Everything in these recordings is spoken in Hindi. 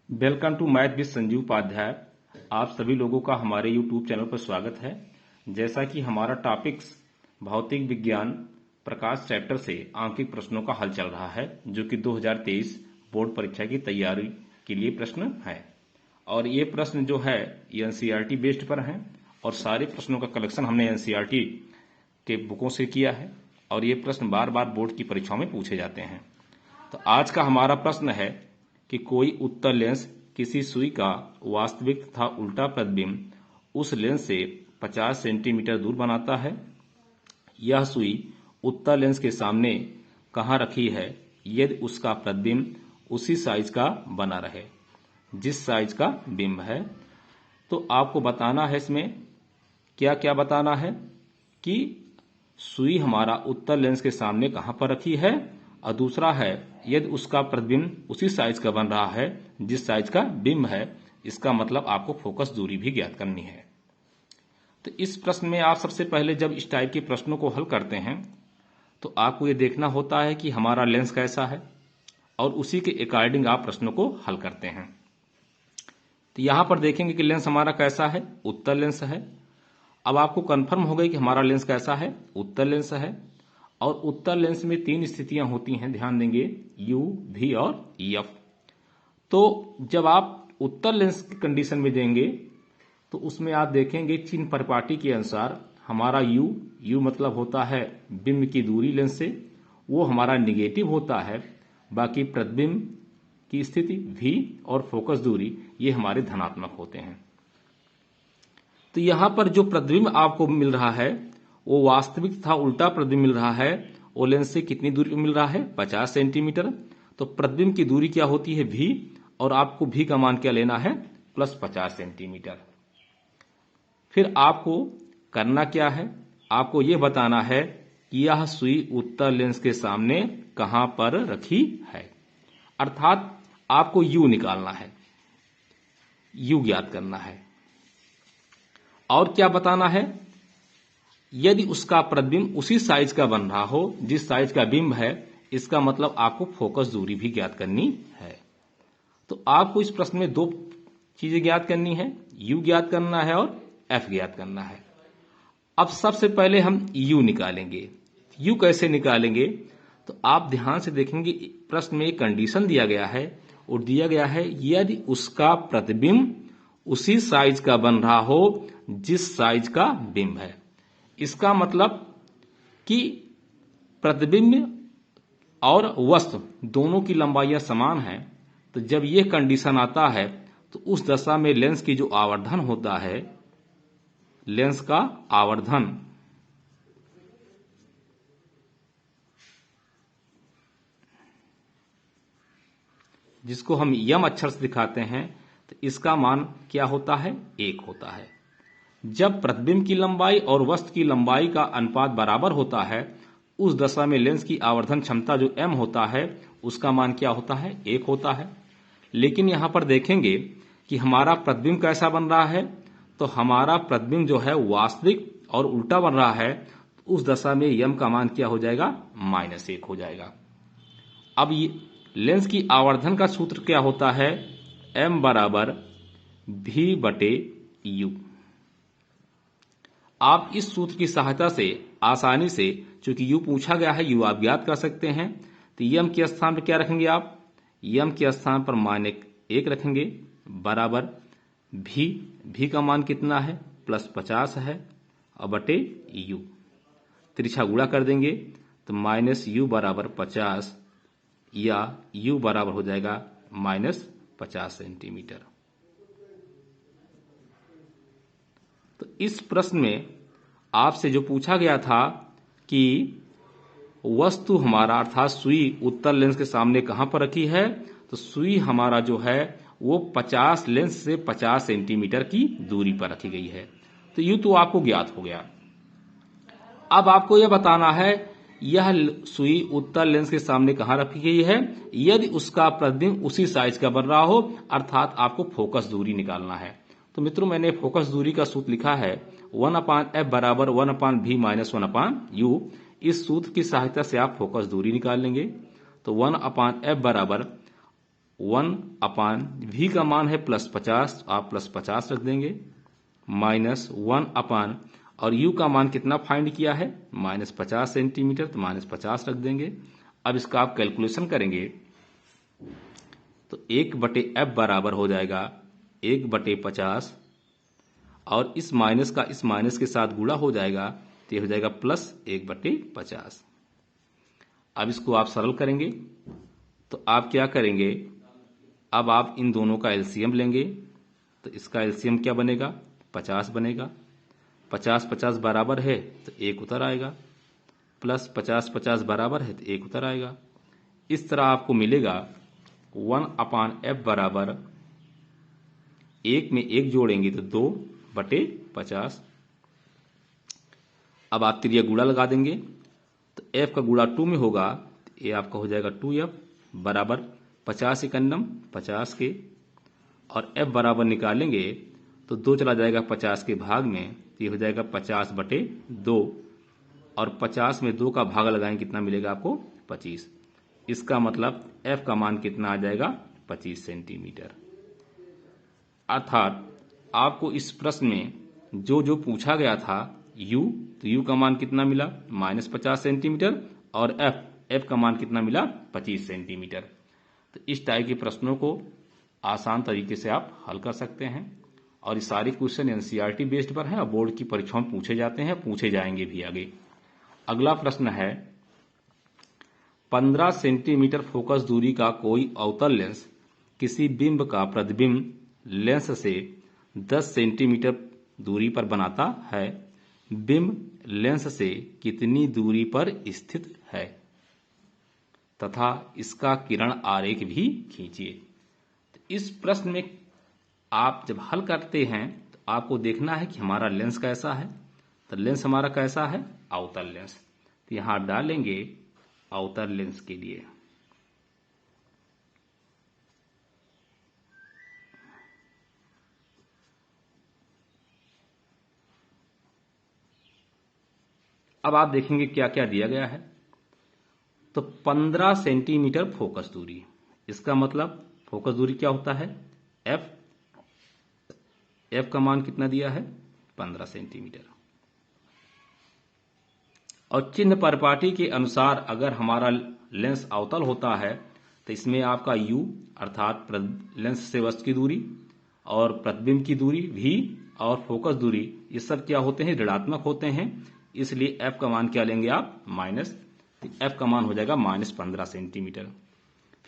Welcome to math with Sanjeev Upadhyay. आप सभी लोगों का हमारे यूट्यूब चैनल पर स्वागत है। जैसा कि हमारा टॉपिक्स भौतिक विज्ञान प्रकाश चैप्टर से आंकिक प्रश्नों का हल चल रहा है, जो कि 2023 बोर्ड परीक्षा की तैयारी के लिए प्रश्न है। और ये प्रश्न जो है ये एनसीईआरटी बेस्ड पर हैं और सारे प्रश्नों का कलेक्शन हमने एनसीईआरटी के बुकों से किया है और ये प्रश्न बार बार बोर्ड की परीक्षाओं में पूछे जाते हैं। तो आज का हमारा प्रश्न है कि कोई उत्तल लेंस किसी सुई का वास्तविक तथा उल्टा प्रतिबिंब उस लेंस से 50 सेंटीमीटर दूर बनाता है। यह सुई उत्तल लेंस के सामने कहाँ रखी है यदि उसका प्रतिबिंब उसी साइज का बना रहे जिस साइज का बिंब है। तो आपको बताना है इसमें क्या क्या बताना है कि सुई हमारा उत्तल लेंस के सामने कहाँ पर रखी है, और दूसरा है यदि उसका प्रतिबिंब उसी साइज का बन रहा है जिस साइज का बिंब है। इसका मतलब आपको फोकस दूरी भी ज्ञात करनी है। तो इस प्रश्न में आप सबसे पहले जब इस टाइप के प्रश्नों को हल करते हैं तो आपको ये देखना होता है कि हमारा लेंस कैसा है और उसी के अकॉर्डिंग आप प्रश्नों को हल करते हैं। तो यहां पर देखेंगे कि लेंस हमारा कैसा है, उत्तल लेंस है। अब आपको कंफर्म हो गई कि हमारा लेंस कैसा है, उत्तल लेंस है। और उत्तल लेंस में तीन स्थितियां होती हैं, ध्यान देंगे, U, V और F। तो जब आप उत्तल लेंस की कंडीशन में देंगे तो उसमें आप देखेंगे चिन्ह परिपाटी के अनुसार हमारा U मतलब होता है बिंब की दूरी लेंस से, वो हमारा निगेटिव होता है। बाकी प्रतिबिंब की स्थिति V और फोकस दूरी ये हमारे धनात्मक होते हैं। तो यहां पर जो प्रतिबिंब आपको मिल रहा है वो वास्तविक तथा उल्टा प्रतिबिंब मिल रहा है। वो लेंस से कितनी दूरी पर मिल रहा है, 50 सेंटीमीटर। तो प्रतिबिंब की दूरी क्या होती है, V, और आपको V का मान क्या लेना है, प्लस 50 सेंटीमीटर। फिर आपको करना क्या है, आपको यह बताना है कि यह सुई उत्तल लेंस के सामने कहां पर रखी है। अर्थात आपको U निकालना है, U ज्ञात करना है। और क्या बताना है, यदि उसका प्रतिबिंब उसी साइज का बन रहा हो जिस साइज का बिंब है, इसका मतलब आपको फोकस दूरी भी ज्ञात करनी है। तो आपको इस प्रश्न में दो चीजें ज्ञात करनी है, U ज्ञात करना है और F ज्ञात करना है। अब सबसे पहले हम U निकालेंगे। U कैसे निकालेंगे, तो आप ध्यान से देखेंगे प्रश्न में एक कंडीशन दिया गया है और दिया गया है यदि उसका प्रतिबिंब उसी साइज का बन रहा हो जिस साइज का बिंब है। इसका मतलब कि प्रतिबिंब और वस्तु दोनों की लंबाइयां समान हैं। तो जब यह कंडीशन आता है तो उस दशा में लेंस की जो आवर्धन होता है, लेंस का आवर्धन जिसको हम यम अक्षर से दिखाते हैं, तो इसका मान क्या होता है, 1 होता है। जब प्रतिबिंब की लंबाई और वस्तु की लंबाई का अनुपात बराबर होता है, उस दशा में लेंस की आवर्धन क्षमता जो m होता है उसका मान क्या होता है, 1 होता है। लेकिन यहां पर देखेंगे कि हमारा प्रतिबिंब कैसा बन रहा है, तो हमारा प्रतिबिंब जो है वास्तविक और उल्टा बन रहा है। उस दशा में m का मान क्या हो जाएगा, -1 हो जाएगा। अब ये लेंस की आवर्धन का सूत्र क्या होता है, m बराबर V/U। आप इस सूत्र की सहायता से आसानी से, चूंकि U पूछा गया है, U आप ज्ञात कर सकते हैं। तो m के स्थान पर क्या रखेंगे आप, m के स्थान पर -1 रखेंगे बराबर V का मान कितना है, +50 है, और बटे U तिरछा गुणा कर देंगे तो -U बराबर 50 या U बराबर हो जाएगा -50 सेंटीमीटर। तो इस प्रश्न में आपसे जो पूछा गया था कि वस्तु हमारा अर्थात सुई उत्तल लेंस के सामने कहां पर रखी है, तो सुई हमारा जो है वो 50 लेंस से 50 सेंटीमीटर की दूरी पर रखी गई है। तो यूं तो आपको ज्ञात हो गया। अब आपको यह बताना है यह सुई उत्तल लेंस के सामने कहां रखी गई है यदि उसका प्रतिबिंब उसी साइज का बन रहा हो, अर्थात आपको फोकस दूरी निकालना है। तो मित्रों मैंने फोकस दूरी का सूत्र लिखा है 1/f बराबर 1/v - 1/u। इस सूत्र की सहायता से आप फोकस दूरी निकाल लेंगे। तो 1/f बराबर 1/v का मान है +50, तो आप +50 रख देंगे, -1 और u का मान कितना फाइंड किया है, -50 सेंटीमीटर, तो -50 रख देंगे। अब इसका आप कैलकुलेशन करेंगे तो 1/f बराबर हो जाएगा 1/50 और इस माइनस का इस माइनस के साथ गुणा हो जाएगा, तो ये हो जाएगा +1/50। अब इसको आप सरल करेंगे तो आप क्या करेंगे, अब आप इन दोनों का एलसीएम लेंगे, तो इसका एलसीएम क्या बनेगा, 50 बनेगा। 50-50 बराबर है तो 1 उतर आएगा, प्लस 50-50 बराबर है तो 1 उतर आएगा। इस तरह आपको मिलेगा 1/f बराबर 1 में 1 जोड़ेंगे तो 2/50। अब आप त्रिज्या गुणा लगा देंगे तो f का गुणा 2 में होगा, तो ये आपका हो जाएगा 2f बराबर 50 एकन्नम 50 के, और f बराबर निकालेंगे तो 2 चला जाएगा 50 के भाग में, तो ये हो जाएगा 50/2 और 50 में 2 का भाग लगाएंगे कितना मिलेगा आपको, 25। इसका मतलब f का मान कितना आ जाएगा, 25 सेंटीमीटर। अर्थात आपको इस प्रश्न में जो जो पूछा गया था u, तो u का मान कितना मिला, -50 सेंटीमीटर, और f का मान कितना मिला, 25 सेंटीमीटर। तो इस टाइप के प्रश्नों को आसान तरीके से आप हल कर सकते हैं, और ये सारे क्वेश्चन एनसीईआरटी बेस्ड पर हैं और बोर्ड की परीक्षाओं में पूछे जाते हैं, पूछे जाएंगे भी आगे। अगला प्रश्न है, 15 सेंटीमीटर फोकस दूरी का कोई अवतल लेंस किसी बिंब का प्रतिबिंब लेंस से 10 सेंटीमीटर दूरी पर बनाता है, बिंब लेंस से कितनी दूरी पर स्थित है तथा इसका किरण आरेख भी खींचिए। तो इस प्रश्न में आप जब हल करते हैं तो आपको देखना है कि हमारा लेंस कैसा है। तो लेंस हमारा कैसा है, अवतल लेंस। तो यहां डालेंगे अवतल लेंस के लिए अब आप देखेंगे क्या क्या दिया गया है। तो 15 सेंटीमीटर फोकस दूरी, इसका मतलब फोकस दूरी क्या होता है, एफ का मान कितना दिया है, 15 सेंटीमीटर। और चिन्ह परिपाटी के अनुसार अगर हमारा लेंस अवतल होता है तो इसमें आपका u अर्थात लेंस से वस्तु की दूरी और प्रतिबिंब की दूरी v और फोकस दूरी, ये सब क्या होते हैं, ऋणात्मक होते हैं। इसलिए f का मान क्या लेंगे आप, माइनस, तो f का मान हो जाएगा -15 सेंटीमीटर।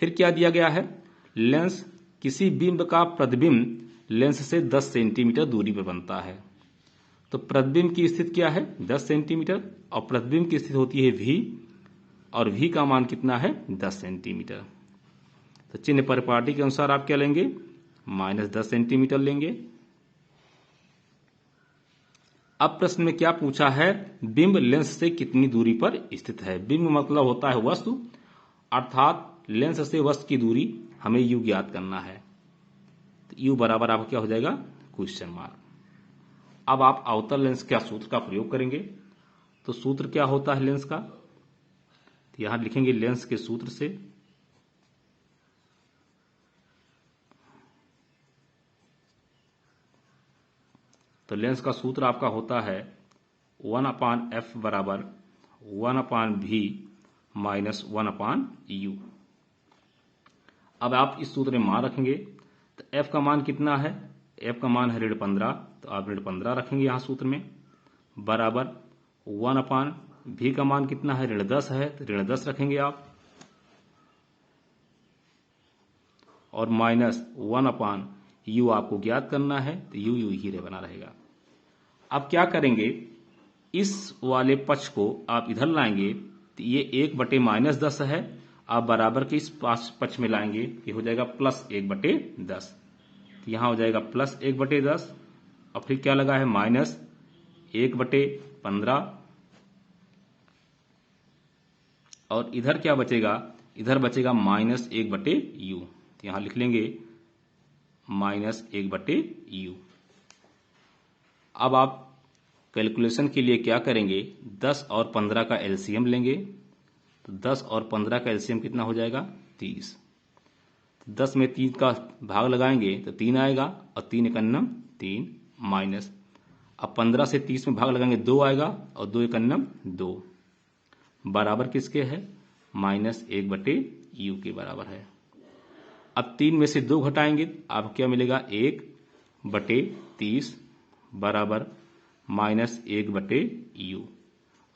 फिर क्या दिया गया है, लेंस किसी बिंब का प्रतिबिंब लेंस से 10 सेंटीमीटर दूरी पर बनता है। तो प्रतिबिंब की स्थिति क्या है, 10 सेंटीमीटर, और प्रतिबिंब की स्थिति होती है v, और v का मान कितना है, 10 सेंटीमीटर। तो चिन्ह परिपाटी के अनुसार आप क्या लेंगे, -10 सेंटीमीटर लेंगे। अब प्रश्न में क्या पूछा है, बिंब लेंस से कितनी दूरी पर स्थित है। बिंब मतलब होता है वस्तु, अर्थात लेंस से वस्तु की दूरी हमें u ज्ञात करना है। तो u बराबर आपका क्या हो जाएगा, क्वेश्चन मार्क। अब आप अवतल लेंस क्या सूत्र का प्रयोग करेंगे। तो सूत्र क्या होता है लेंस का, तो यहां लिखेंगे लेंस के सूत्र से तो लेंस का सूत्र आपका होता है 1/f बराबर 1/v माइनस 1/u। अब आप इस सूत्र में मान रखेंगे तो f का मान कितना है, f का मान है -15, तो आप -15 रखेंगे यहां सूत्र में, बराबर 1/v का मान कितना है, -10 है, तो -10 रखेंगे आप, और माइनस 1/u आपको ज्ञात करना है, तो u ही बना रहेगा। अब क्या करेंगे, इस वाले पक्ष को आप इधर लाएंगे तो ये 1/-10 है, आप बराबर के इस पक्ष में लाएंगे, ये हो जाएगा +1/10। तो यहां हो जाएगा +1/10, और फिर क्या लगा है, -1/15, और इधर क्या बचेगा, इधर बचेगा -1/u। तो यहां लिख लेंगे -1/u। अब आप कैलकुलेशन के लिए क्या करेंगे, 10 और 15 का एलसीएम लेंगे। तो 10 और 15 का एलसीएम कितना हो जाएगा, 30। 10 में 3 का भाग लगाएंगे तो 3 आएगा और 3 एकन्नम 3 माइनस। अब 15 से 30 में भाग लगाएंगे 2 आएगा और 2 एकन्नम 2 बराबर किसके है? -1/u के बराबर है। अब 3 में से 2 घटाएंगे आपको क्या मिलेगा? 1/30 बराबर -1/u।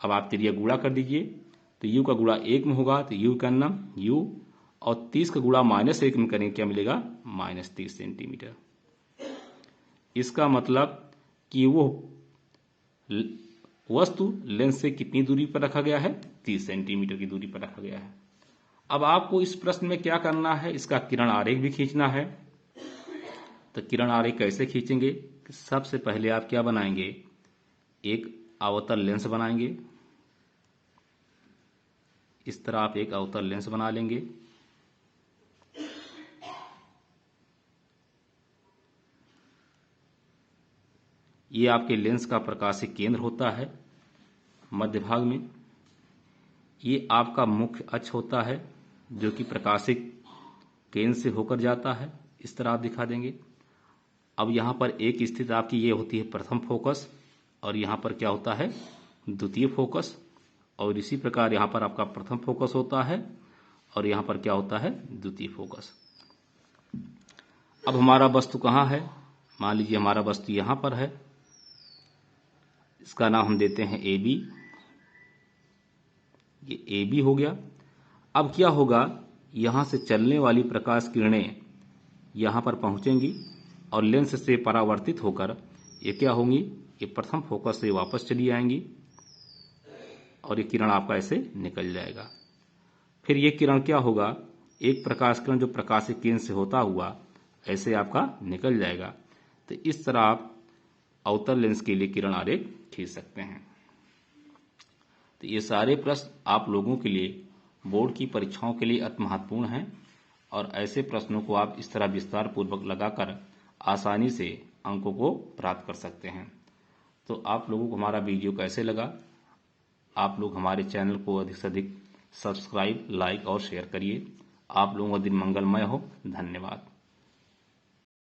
अब आप त्रिज्या गुणा कर दीजिए तो u का गुणा 1 में होगा तो u का नाम u और 30 का गुणा -1 में करेंगे क्या मिलेगा? -30 सेंटीमीटर। इसका मतलब कि वो वस्तु लेंस से कितनी दूरी पर रखा गया है? 30 सेंटीमीटर की दूरी पर रखा गया है। अब आपको इस प्रश्न में क्या करना है? इसका किरण आरेख भी खींचना है। तो किरण आरेख कैसे खींचेंगे? सबसे पहले आप क्या बनाएंगे? एक अवतल लेंस बनाएंगे। इस तरह आप एक अवतल लेंस बना लेंगे। ये आपके लेंस का प्रकाशिक केंद्र होता है मध्य भाग में। ये आपका मुख्य अक्ष होता है जो कि प्रकाशिक केंद्र से होकर जाता है। इस तरह आप दिखा देंगे। अब यहाँ पर एक स्थिति आपकी ये होती है प्रथम फोकस और यहाँ पर क्या होता है? द्वितीय फोकस। और इसी प्रकार यहाँ पर आपका प्रथम फोकस होता है और यहाँ पर क्या होता है? द्वितीय फोकस। अब हमारा वस्तु कहाँ है? मान लीजिए हमारा वस्तु यहाँ पर है। इसका नाम हम देते हैं AB। ये AB हो गया। अब क्या होगा? यहाँ से चलने वाली प्रकाश किरणें यहाँ पर पहुँचेंगी और लेंस से परावर्तित होकर ये क्या होंगी? ये प्रथम फोकस से वापस चली आएंगी और ये किरण आपका ऐसे निकल जाएगा। फिर ये किरण क्या होगा? एक प्रकाश किरण जो प्रकाशिक केंद्र से होता हुआ ऐसे आपका निकल जाएगा। तो इस तरह आप अवतल लेंस के लिए किरण आरेख खींच सकते हैं। तो ये सारे प्रश्न आप लोगों के लिए बोर्ड की परीक्षाओं के लिए अति महत्वपूर्ण हैं और ऐसे प्रश्नों को आप इस तरह विस्तार पूर्वक लगाकर आसानी से अंकों को प्राप्त कर सकते हैं। तो आप लोगों को हमारा वीडियो कैसे लगा? आप लोग हमारे चैनल को अधिक से अधिक सब्सक्राइब, लाइक और शेयर करिए। आप लोगों का दिन मंगलमय हो। धन्यवाद।